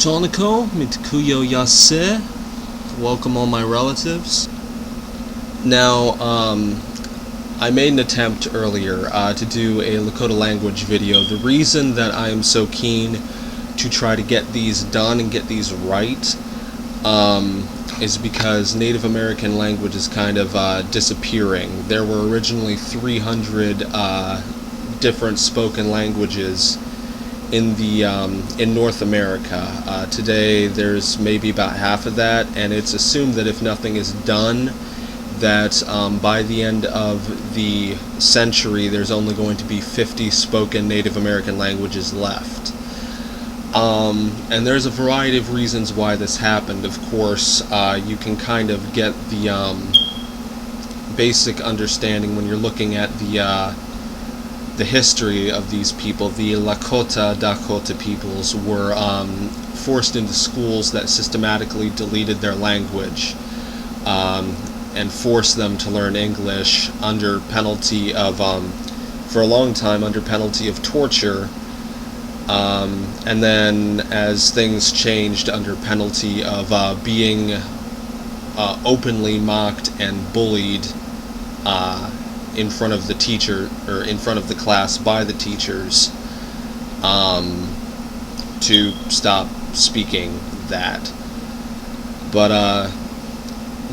Toniko, Mitakuyo Yase. Welcome all my relatives. Now, I made an attempt earlier to do a Lakota language video. The reason that I am so keen to try to get these done and get these right is because Native American language is kind of disappearing. There were originally 300 different spoken languages in North America. Today there's maybe about half of that, and it's assumed that if nothing is done, that by the end of the century there's only going to be 50 spoken Native American languages left. And there's a variety of reasons why this happened. Of course, you can kind of get the basic understanding when you're looking at the history of these people. The Lakota Dakota peoples were forced into schools that systematically deleted their language and forced them to learn English under penalty of, for a long time, under penalty of torture. And then as things changed, under penalty of being openly mocked and bullied in front of the teacher, or in front of the class by the teachers, to stop speaking that. But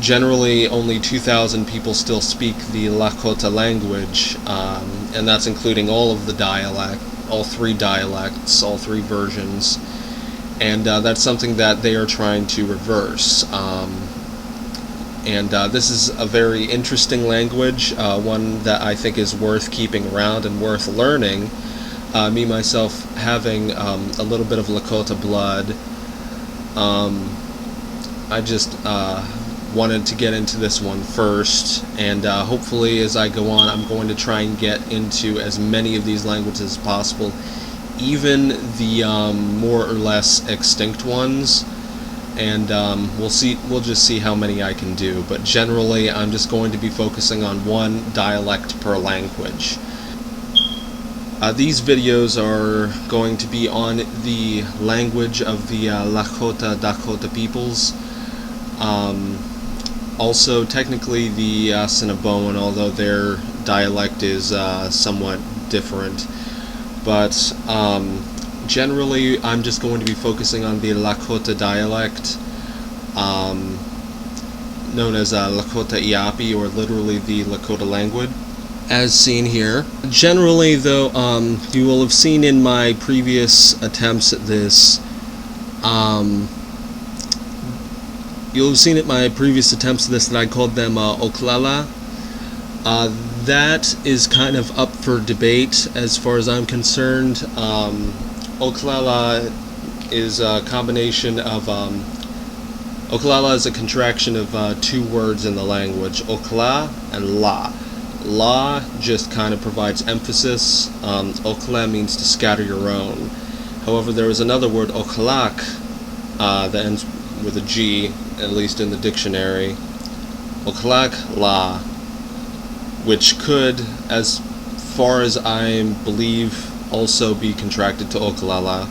generally only 2,000 people still speak the Lakota language, and that's including all of the dialect, all three dialects, all three versions, and that's something that they are trying to reverse. And this is a very interesting language, one that I think is worth keeping around and worth learning. Me, myself, having a little bit of Lakota blood, I just wanted to get into this one first, and hopefully as I go on I'm going to try and get into as many of these languages as possible, even the more or less extinct ones. And we'll just see how many I can do, but generally I'm just going to be focusing on one dialect per language. These videos are going to be on the language of the Lakota Dakota peoples. Also technically the Assiniboine, although their dialect is somewhat different, but generally, I'm just going to be focusing on the Lakota dialect, known as Lakotaiapi, or literally the Lakota language, as seen here. Generally, though, you will have seen in my previous attempts at this, that I called them Oglala. That is kind of up for debate as far as I'm concerned. Oglala is a combination of, Oglala is a contraction of two words in the language, Okla and La. La just kind of provides emphasis. Okla means to scatter your own. However, there is another word, Oklak, that ends with a G, at least in the dictionary. Oklak La, which could, as far as I believe, also be contracted to Oglala,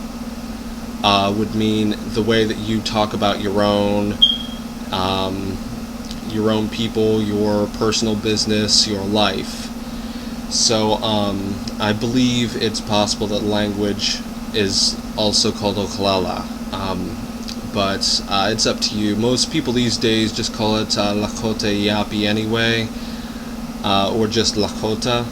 would mean the way that you talk about your own people, your personal business, your life. So I believe it's possible that language is also called Oglala, but it's up to you. Most people these days just call it Lakotaiapi anyway, or just Lakota.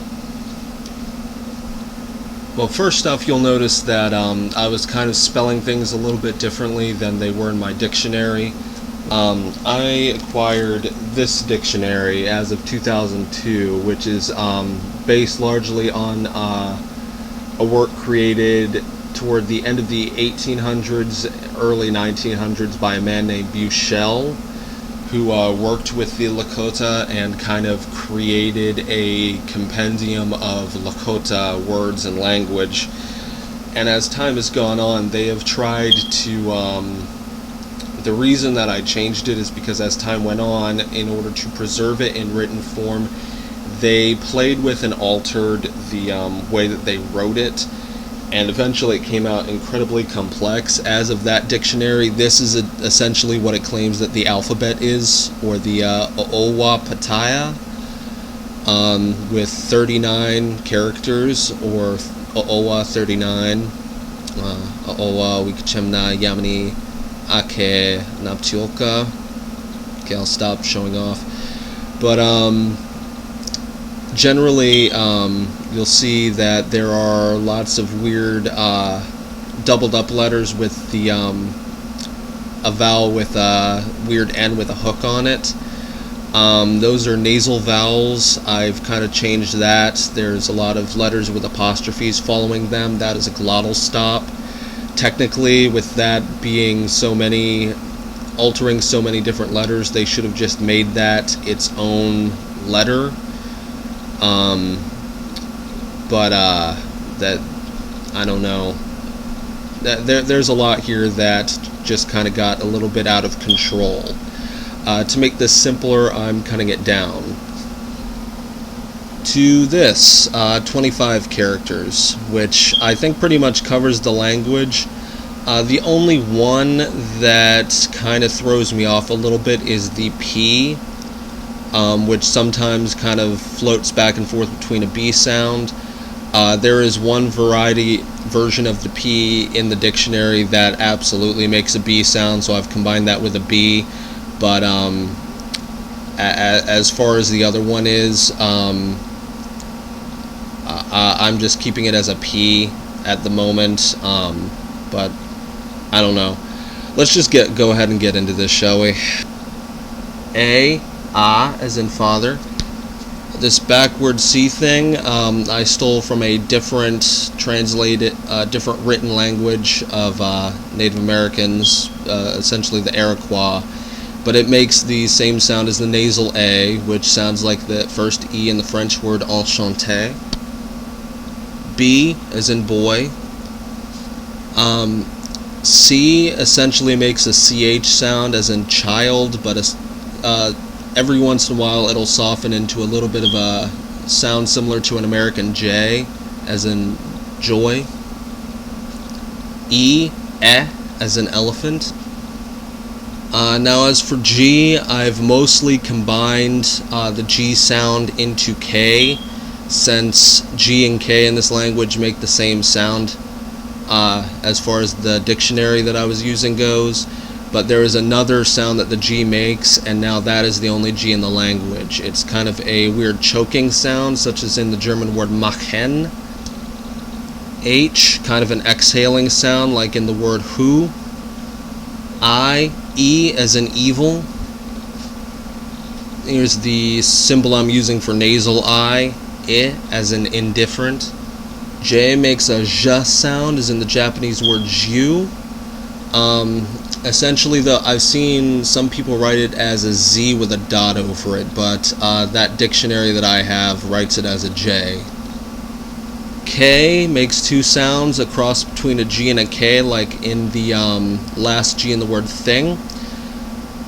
Well, first off, you'll notice that I was kind of spelling things a little bit differently than they were in my dictionary. I acquired this dictionary as of 2002, which is based largely on a work created toward the end of the 1800s, early 1900s by a man named Buchel, who worked with the Lakota and kind of created a compendium of Lakota words and language. And as time has gone on, they have tried to, the reason that I changed it is because as time went on, in order to preserve it in written form, they played with and altered the way that they wrote it, and eventually it came out incredibly complex. As of that dictionary, this is essentially what it claims that the alphabet is, or the Owa Pataya, with 39 characters, or Owa 39, Owa Wikchemna Yamani Ake Naptiolka. Okay, I'll stop showing off. But generally, you'll see that there are lots of weird doubled up letters with the a vowel with a weird N with a hook on it. Those are nasal vowels. I've kind of changed that. There's a lot of letters with apostrophes following them. That is a glottal stop. Technically, with that being so many, altering so many different letters, they should have just made that its own letter. That, I don't know. There's a lot here that just kind of got a little bit out of control. To make this simpler, I'm cutting it down to this, 25 characters, which I think pretty much covers the language. The only one that kind of throws me off a little bit is the P, which sometimes kind of floats back and forth between a B sound. There is one version of the P in the dictionary that absolutely makes a B sound, so I've combined that with a B. But as far as the other one is, I'm just keeping it as a P at the moment. But I don't know. Let's just go ahead and get into this, shall we? As in father. This backward C thing, I stole from a different different written language of Native Americans, essentially the Iroquois. But it makes the same sound as the nasal A, which sounds like the first E in the French word enchanté. B as in boy. C essentially makes a CH sound as in child, but every once in a while it'll soften into a little bit of a sound similar to an American J, as in joy. E, as in elephant. Now as for G, I've mostly combined the G sound into K, since G and K in this language make the same sound as far as the dictionary that I was using goes. But there is another sound that the G makes, and now that is the only G in the language. It's kind of a weird choking sound, such as in the German word machen. H, kind of an exhaling sound, like in the word who. I, E as in evil. Here's the symbol I'm using for nasal I as in indifferent. J makes a j sound, as in the Japanese word jiu. Essentially, though, I've seen some people write it as a Z with a dot over it, but that dictionary that I have writes it as a J. K makes two sounds, a cross between a G and a K, like in the last G in the word thing.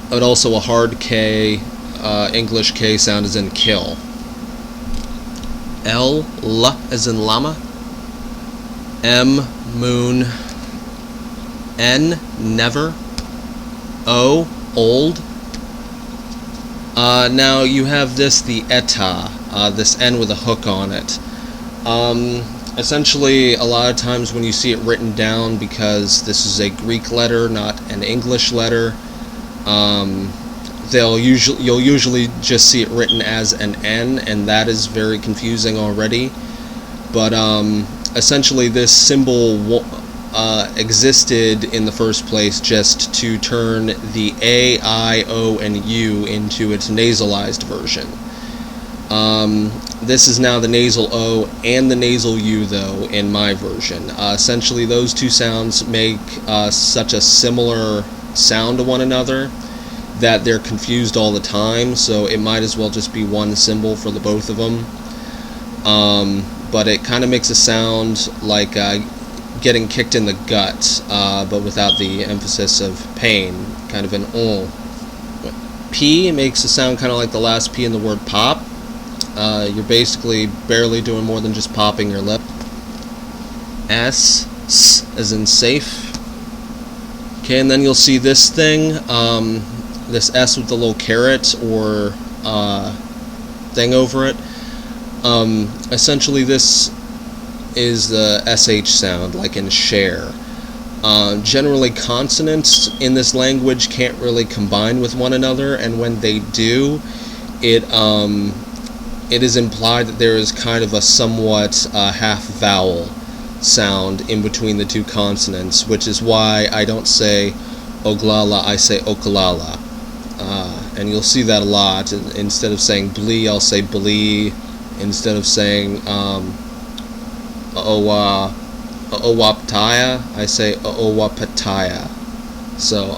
But also a hard K, English K sound as in kill. L as in llama. M, moon. N, never. O, old. Now you have this, the eta, this N with a hook on it. Essentially, a lot of times when you see it written down, because this is a Greek letter, not an English letter, you'll usually just see it written as an N, and that is very confusing already. But essentially, this symbol existed in the first place just to turn the A, I, O, and U into its nasalized version. This is now the nasal O and the nasal U, though, in my version. Essentially, those two sounds make such a similar sound to one another that they're confused all the time, so it might as well just be one symbol for the both of them. But it kind of makes a sound like getting kicked in the gut, but without the emphasis of pain, kind of an P makes a sound kind of like the last P in the word pop. You're basically barely doing more than just popping your lip. S, as in safe. Okay, and then you'll see this thing, this S with the little caret or thing over it. Essentially this is the SH sound, like in share. Generally consonants in this language can't really combine with one another, and when they do, it is implied that there is kind of a somewhat half vowel sound in between the two consonants, which is why I don't say Oglala, I say Oglala. And you'll see that a lot. Instead of saying blee, I'll say blee. Instead of saying Owapataya, I say Owapataya. So,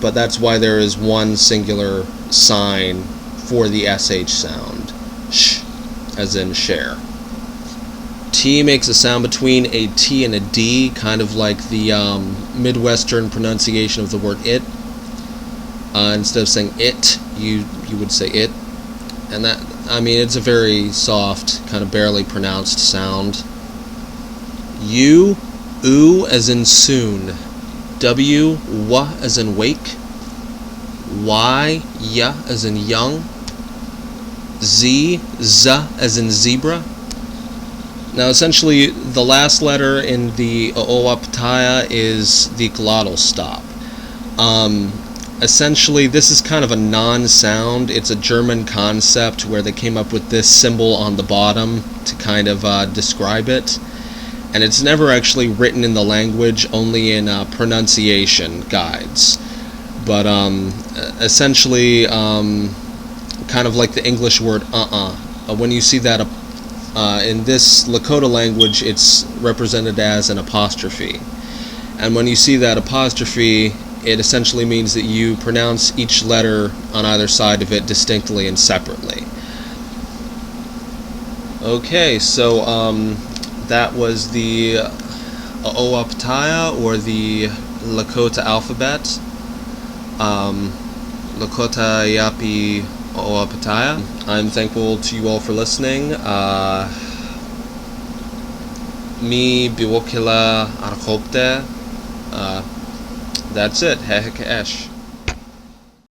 but that's why there is one singular sign for the SH sound. Sh, as in share. T makes a sound between a T and a D, kind of like the Midwestern pronunciation of the word it. Instead of saying it, you would say it. And that, I mean, it's a very soft, kind of barely pronounced sound. U, oo as in soon. W, wa as in wake. Y, ya as in young. Z, za as in zebra. Now essentially the last letter in the Owapataya is the glottal stop. Essentially this is kind of a non-sound. It's a German concept where they came up with this symbol on the bottom to kind of describe it. And it's never actually written in the language, only in pronunciation guides. But essentially kind of like the English word when you see that in this Lakota language, it's represented as an apostrophe. And when you see that apostrophe, it essentially means that you pronounce each letter on either side of it distinctly and separately. Okay, so that was the Owapataya, or the Lakota alphabet. Lakotaiapi Owapataya. I'm thankful to you all for listening. Mi biwokila archopte. That's it. Hehek esh.